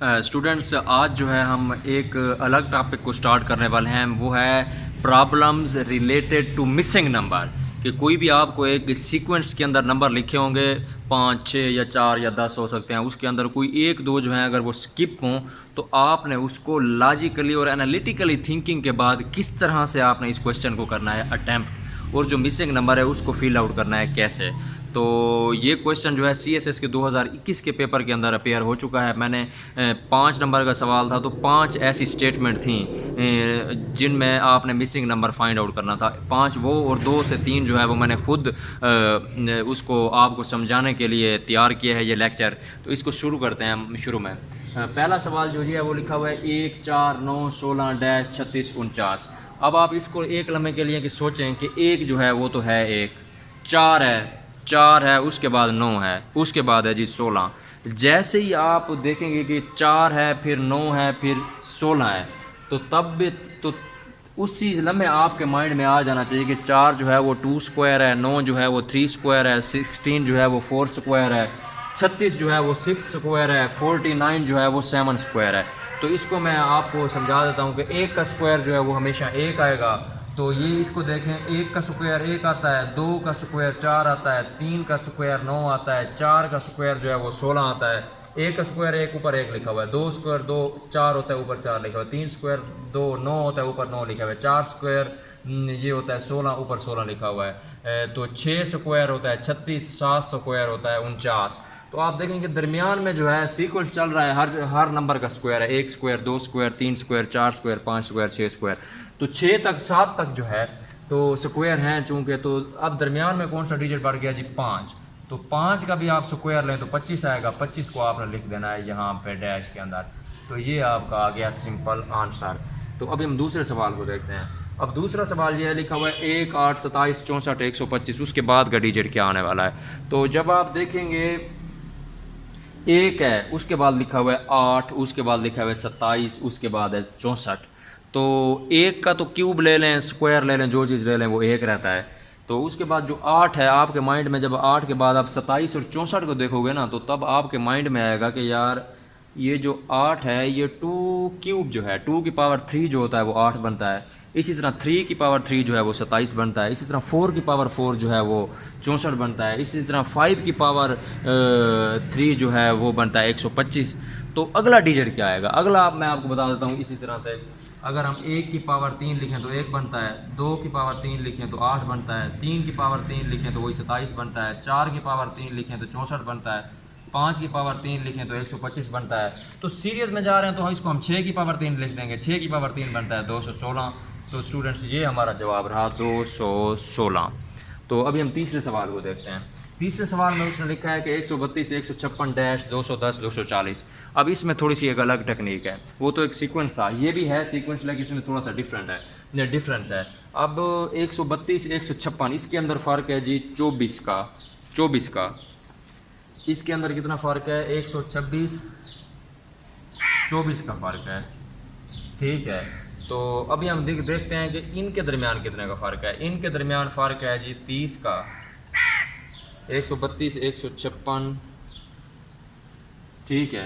Students, आज जो है हम एक अलग टॉपिक को स्टार्ट करने वाले हैं। वो है problems related to missing number. कि कोई भी आपको एक सीक्वेंस के अंदर नंबर लिखे होंगे, 5, 6 या 4 या 10 हो सकते हैं, उसके अंदर कोई एक दो जो है अगर वो स्किप हों तो आपने उसको लॉजिकली और एनालिटिकली थिंकिंग के बाद किस तरह से आपने इस क्वेश्चन को करना है अटैम्प्ट, और जो मिसिंग नंबर है उसको फिल आउट करना है कैसे। तो ये क्वेश्चन जो है CSS के 2021 के पेपर के अंदर अपेयर हो चुका है। मैंने 5 नंबर का सवाल था, तो 5 ऐसी स्टेटमेंट थी जिनमें आपने मिसिंग नंबर फाइंड आउट करना था। 5 वो और 2 से 3 जो है वो मैंने खुद उसको आपको समझाने के लिए तैयार किया है ये लेक्चर। तो इसको शुरू करते हैं हम। शुरू में पहला सवाल जो है वो लिखा हुआ है 1, 4, 9, 16, डैश 36, 49। अब आप इसको एक लम्हे के लिए कि सोचें कि 1 जो है वो तो है 1, 4 है, उसके बाद 9 है, उसके बाद है जी 16। जैसे ही आप देखेंगे कि 4 है, फिर 9 है, फिर 16 है, तो तब भी तो उसी लम्हे आपके माइंड में आ जाना चाहिए कि 4 जो है वो 2 स्क्वायर है, 9 जो है वो 3 स्क्वायर है, 16 जो है वो 4 स्क्वायर है, 36 जो है वो 6 स्क्वायर है, 49 जो है वो 7 स्क्वायर है। तो इसको मैं आपको समझा देता हूँ कि 1 का स्क्वायर जो है वो हमेशा 1 आएगा। तो ये इसको देखें, 1 का स्क्वायर 1 आता है, 2 का स्क्वायर 4 आता है, 3 का स्क्वायर 9 आता है, 4 का स्क्वायर जो है वो 16 आता है, 1 का स्क्वायर 1 ऊपर 1 लिखा हुआ है, 2 स्क्वायर 2 4 होता है ऊपर 4 लिखा हुआ है, 3 स्क्वायर 2 9 होता है ऊपर 9 लिखा हुआ है, 4 स्क्वायर ये होता है 16 ऊपर 16 लिखा हुआ है, तो 6 स्क्वायर होता है 36, 7 स्क्वायर होता है 49। तो आप देखेंगे दरमियान में जो है सीक्वेंस चल रहा है, हर नंबर का स्क्वायर है, 1 square 2 square 3 square 4 square 5 square 6 square. तो 6 तक 7 तक जो है तो स्क्वायर हैं चूँकि। तो अब दरमियान में कौन सा डिजिट बढ़ गया जी 5। तो 5 का भी आप स्क्वायर लें तो 25 आएगा, 25 को आपने लिख देना है यहाँ पे डैश के अंदर। तो ये आपका आ गया सिंपल आंसर। तो अभी हम दूसरे सवाल को देखते हैं। अब दूसरा सवाल ये है, लिखा हुआ है 1, 8, 27, 64, 125, उसके बाद का डिजिट क्या आने वाला है। तो जब आप देखेंगे 1 है, उसके बाद लिखा हुआ है 8, उसके बाद लिखा हुआ है 27, उसके बाद है 64। तो 1 का तो क्यूब ले लें, स्क्वायर ले लें, जो चीज़ ले लें वो 1 रहता है। तो उसके बाद जो 8 है, आपके माइंड में जब 8 के बाद आप 27 और 64 को देखोगे ना, तो तब आपके माइंड में आएगा कि यार ये जो 8 है ये 2 क्यूब जो है, 2 की पावर 3 जो होता है वो 8 बनता है। इसी तरह 3 की पावर 3 जो है वो 27 बनता है। इसी तरह 4 की पावर 4 जो है वो 64 बनता है। इसी तरह 5 की पावर 3 जो है वो बनता है 125। तो अगला डिजिट क्या आएगा, अगला मैं आपको बता देता हूँ। इसी तरह से अगर हम 1 की पावर 3 लिखें तो 1 बनता है, 2 की पावर 3 लिखें तो 8 बनता है, 3 की पावर 3 लिखें तो वही 27 बनता है, 4 की पावर 3 लिखें तो 64 बनता है, 5 की पावर 3 लिखें तो 125 बनता है। तो सीरीज में जा रहे हैं तो इसको हम 6 की पावर 3 लिख देंगे, 6 की पावर 3 बनता है 216। तो स्टूडेंट्स ये हमारा जवाब रहा 216। तो अभी हम तीसरे सवाल को देखते हैं। तीसरे सवाल में उसने लिखा है कि 132, 156 डैश 210, 240। अब इसमें थोड़ी सी एक अलग टेक्निक है। वो तो एक सीक्वेंस था, ये भी है सीक्वेंस, लेकिन इसमें थोड़ा सा डिफरेंस है। अब 132, 156 इसके अंदर फ़र्क है जी 24 का। इसके अंदर कितना फ़र्क है, 126, 24 का फ़र्क है, ठीक है। तो अभी हम देखते हैं कि इनके दरमियान कितने का फ़र्क है। इनके दरमियान फ़र्क है जी 30 का। 132, 156, ठीक है।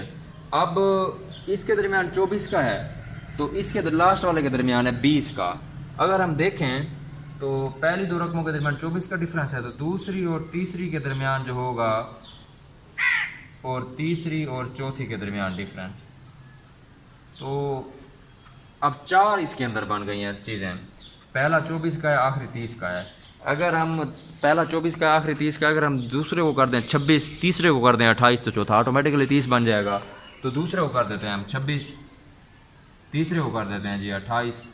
अब इसके दरमियान 24 का है, तो इसके लास्ट वाले के दरमियान है 20 का। अगर हम देखें तो पहली दो रकमों के दरमियान 24 का डिफरेंस है, तो दूसरी और तीसरी के दरमियान जो होगा, और तीसरी और चौथी के दरमियान डिफरेंस। तो अब 4 इसके अंदर बन गई हैं चीज़ें। पहला 24 का है, आखिरी 30 का है। अगर हम पहला 24 का आखिरी 30 का, अगर हम दूसरे को कर दें 26, तीसरे को कर दें 28, तो चौथा ऑटोमेटिकली 30 बन जाएगा। तो दूसरे को कर देते हैं हम 26, तीसरे को कर देते हैं जी 28,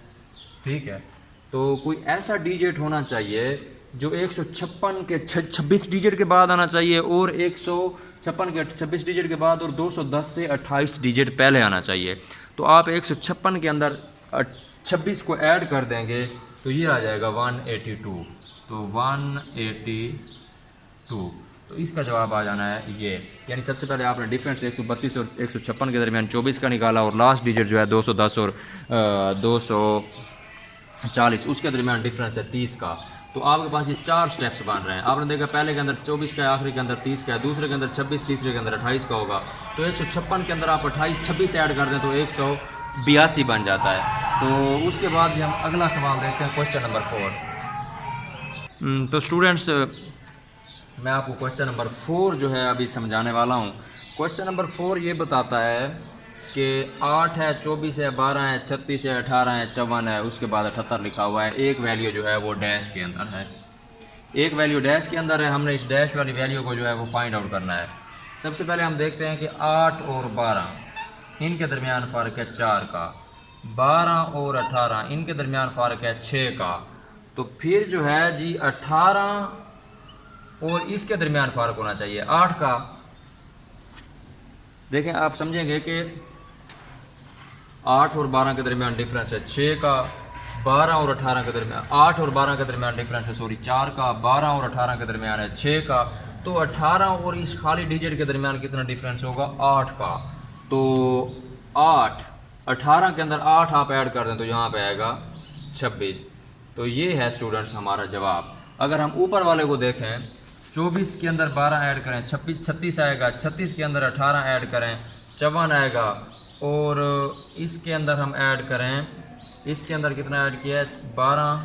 ठीक है। तो कोई ऐसा डिजिट होना चाहिए जो 156 के 26 डिजिट के बाद आना चाहिए, और 156 के 26 डिजिट के बाद, और 210 से 28 डिजिट पहले आना चाहिए। तो आप 156 के अंदर 26 को ऐड कर देंगे तो ये आ जाएगा 182। तो 182, तो इसका जवाब आ जाना है ये। यानी सबसे पहले आपने डिफरेंस 132 और 156 के दरमियान 24 का निकाला, और लास्ट डिजिट जो है 210 और 240 उसके दरमियान डिफरेंस है 30 का। तो आपके पास ये 4 स्टेप्स बन रहे हैं। आपने देखा पहले के अंदर 24 का है, आखिरी के अंदर 30 का है, दूसरे के अंदर 26, तीसरे के अंदर 28 का होगा, तो 156 के अंदर आप 28 26 ऐड कर दें तो 182 बन जाता है। तो उसके बाद भी हम अगला सवाल देखते हैं, क्वेश्चन नंबर 4। तो स्टूडेंट्स, मैं आपको क्वेश्चन नंबर 4 जो है अभी समझाने वाला हूँ। क्वेश्चन नंबर 4 ये बताता है कि 8 है, 24 है, 12 है, 36 है, 18 है, 54 है, उसके बाद 78 लिखा हुआ है। एक वैल्यू जो है वो डैश के अंदर है, एक वैल्यू डैश के अंदर है। हमने इस डैश वाली वैल्यू को जो है वो फाइंड आउट करना है। सबसे पहले हम देखते हैं कि 8 और 12 इनके दरमियान फ़र्क है 4 का, 12 और 18 इनके दरमियान फ़र्क है 6 का। तो फिर जो है जी 18 और इसके दरमियान फ़र्क होना चाहिए 8 का। देखें, आप समझेंगे कि 8 और 12 के दरमियान डिफरेंस है 6 का, 12 और 18 के दरमियान 8 और 12 के दरमियान डिफरेंस है 4 का, 12 और 18 के दरमियान है 6 का। तो 18 और इस खाली डिजिट के दरमियान कितना डिफरेंस होगा? 8 का। तो 8 18 के अंदर 8 आप ऐड कर दें तो यहाँ पे आएगा 26। तो ये है स्टूडेंट्स हमारा जवाब। अगर हम ऊपर वाले को देखें, 24 के अंदर 12 ऐड करें 36 आएगा, 36 के अंदर 18 ऐड करें 54 आएगा, और इसके अंदर हम ऐड करें, इसके अंदर कितना ऐड किया है? 12,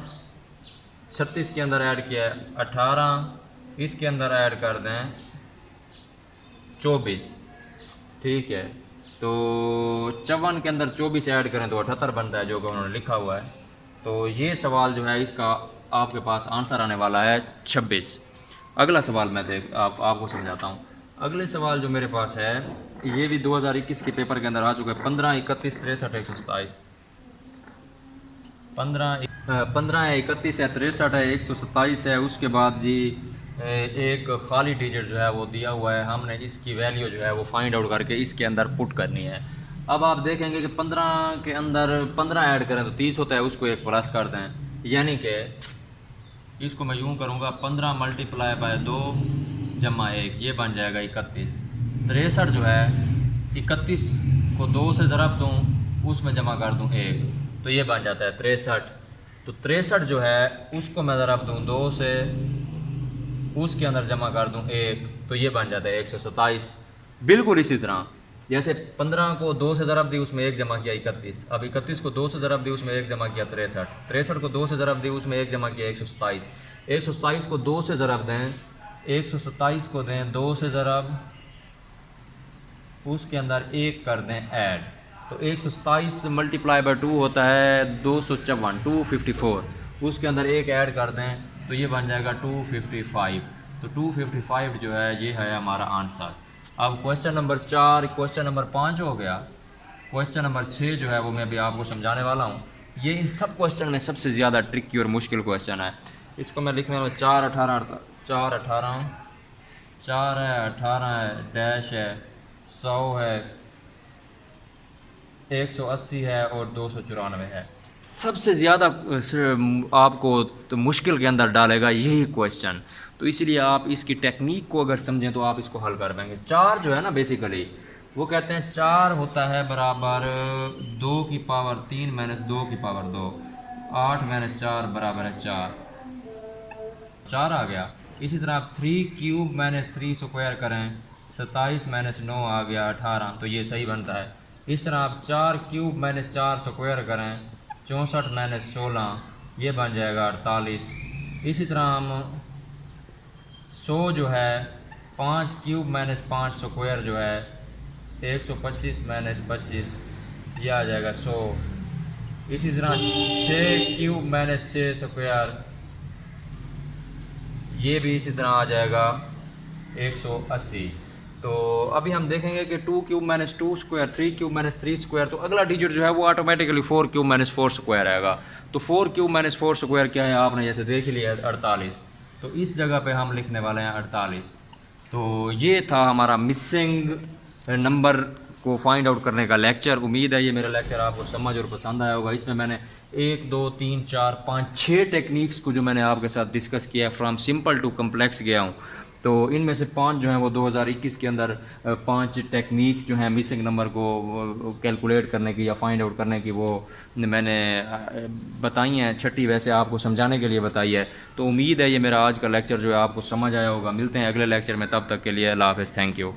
36 के अंदर ऐड किया है 18, इसके अंदर ऐड कर दें 24, ठीक है। तो 54 के अंदर 24 ऐड करें तो 78 बनता है, जो कि उन्होंने लिखा हुआ है। तो ये सवाल जो है इसका आपके पास आंसर आने वाला है 26। अगला सवाल मैं आपको समझाता हूँ। अगले सवाल जो मेरे पास है ये भी 2021 के पेपर के अंदर आ चुका है। 15, 31, 63, 127। 15 है, 31 है, 63 है, 127 है। उसके बाद जी एक खाली डिजिट जो है वो दिया हुआ है, हमने इसकी वैल्यू जो है वो फाइंड आउट करके इसके अंदर पुट करनी है। अब आप देखेंगे कि 15 के अंदर 15 ऐड करें तो 30 होता है, उसको एक प्लस कर दें, यानी कि इसको मैं यूँ करूँगा 15 मल्टीप्लाई बाय 2 जमा 1, ये बन जाएगा 31। 63 जो है 31 को 2 से ज़रब दूँ, उसमें जमा कर दूँ 1, तो ये बन जाता है 63। तो 63 जो है उसको मैं ज़रब दूँ 2 से, उसके अंदर जमा कर दूँ 1, तो ये बन जाता है 127। बिल्कुल इसी तरह जैसे 15 को 2 से ज़रब दी, उसमें 1 जमा किया 31। अब 31 को 2 से ज़रब दी, उसमें 1 जमा किया 63। 63 को 2 से ज़रब दी, उसमें 1 जमा किया 127। 127 को 2 से ज़रब दें, 127 को दें 2 से ज़रब, उसके अंदर 1 कर दें ऐड, तो 127 मल्टीप्लाई बाय 2 होता है 254, 254। उसके अंदर 1 ऐड कर दें तो ये बन जाएगा 255। तो 255 जो है ये है हमारा आंसर। अब क्वेश्चन नंबर 4, क्वेश्चन नंबर 5 हो गया। क्वेश्चन नंबर 6 जो है वो मैं अभी आपको समझाने वाला हूँ। ये इन सब क्वेश्चन में सबसे ज़्यादा ट्रिकी और मुश्किल क्वेश्चन है। इसको मैं लिखने वाला 4 18 4 18 4 है, 18 है, डैश है, 100 है, 180 है और 294 है। सबसे ज़्यादा आपको तो मुश्किल के अंदर डालेगा यही क्वेश्चन। तो इसलिए आप इसकी टेक्निक को अगर समझें तो आप इसको हल कर पाएंगे। 4 जो है ना, बेसिकली वो कहते हैं 4 होता है बराबर 2 की पावर 3 माइनस 2 की पावर 2, 8 माइनस 4 बराबर है 4, 4 आ गया। इसी तरह आप 3 क्यूब माइनस 3 स्क्वायर करें, 27 माइनस 9 आ गया 18, तो ये सही बनता है। इस तरह आप 4 क्यूब माइनस 4 स्क्वायर करें, 64 माइनस 16, ये बन जाएगा 48। इसी तरह हम 100 जो है 5 क्यूब माइनस 5 स्क्वायर जो है 125 माइनस 25, ये आ जाएगा 100। इसी तरह 6 क्यूब माइनस 6 स्क्वायर, ये भी इसी तरह आ जाएगा 180। तो अभी हम देखेंगे कि 2 cube minus 2 square, 3 cube minus 3 square, तो अगला डिजिट जो है वो ऑटोमेटिकली 4 क्यूब माइनस 4 स्क्वायर आएगा। तो 4 क्यूब माइनस 4 स्क्वायर क्या है आपने जैसे देख लिया 48, तो इस जगह पे हम लिखने वाले हैं 48। तो ये था हमारा मिसिंग नंबर को फाइंड आउट करने का लेक्चर। उम्मीद है ये मेरा लेक्चर आपको समझ और पसंद आया होगा। इसमें मैंने 1 2 3 4 5 6 टेक्निक्स को जो मैंने आपके साथ डिस्कस किया है, फ्रॉम सिंपल टू कम्प्लेक्स गया हूँ। तो इनमें से 5 जो हैं वो 2021 के अंदर 5 टेक्निक जो हैं मिसिंग नंबर को कैलकुलेट करने की या फाइंड आउट करने की वो मैंने बताई हैं। छठी वैसे आपको समझाने के लिए बताई है। तो उम्मीद है ये मेरा आज का लेक्चर जो है आपको समझ आया होगा। मिलते हैं अगले लेक्चर में, तब तक के लिए अल्लाह हाफ़िज़, थैंक यू।